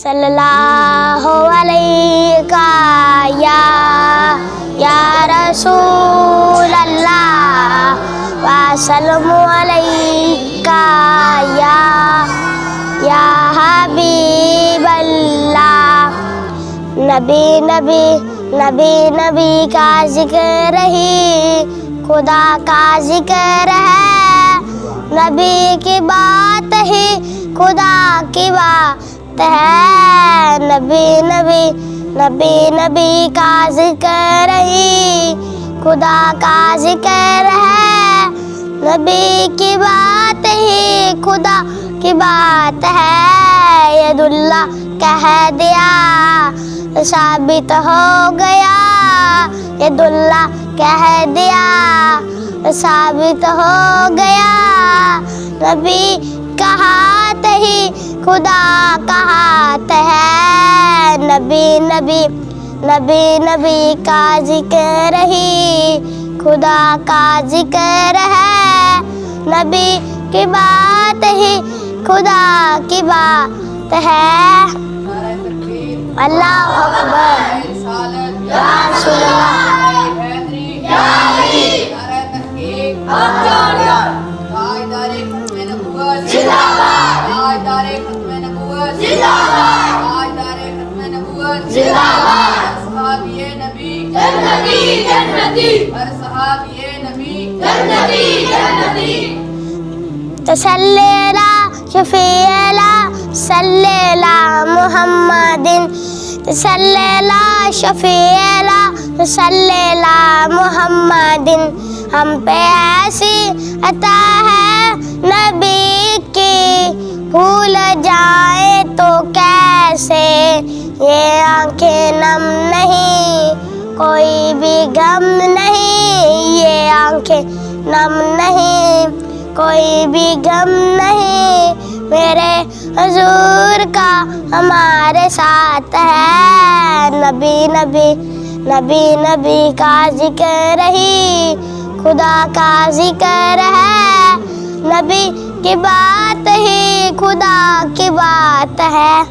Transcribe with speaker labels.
Speaker 1: صلی اللہ علیہ یا رسول اللہ وسلم علیکہ یا حبیب اللہ۔ نبی نبی نبی نبی کا ذکر ہی خدا کا ذکر ہے، نبی کی بات ہی خدا کی بات ہے، نبی نبی نبی نبی کا ذکر ہی خدا کا ذکر ہے، نبی کی بات ہی خدا کی بات ہے۔ ید اللہ کہہ دیا ثابت ہو گیا، ید اللہ کہہ دیا ثابت ہو گیا، نبی کا ہاتھ ہی خدا کا ہاتھ ہے، نبی نبی نبی نبی کا ذکر ہی خدا کا ذکر ہے، نبی کی بات ہی خدا کی بات ہے۔ اللہ اکبر، یا رسول اللہ، تسلیلا شفیعلا صلیلا محمد، تسلیلا شفیعلا صلیلا محمد، ہم پہ ایسی عطا ہے نبی کی، بھول جائیں تو کیسے یہ آنکھیں نم نہیں، کوئی بھی غم نہیں، یہ آنکھیں نم نہیں، کوئی بھی غم نہیں، میرے حضور کا ہمارے ساتھ ہے، نبی نبی نبی نبی کا ذکر ہی خدا کا ذکر ہے، نبی کی بات ہی خدا کی بات ہے۔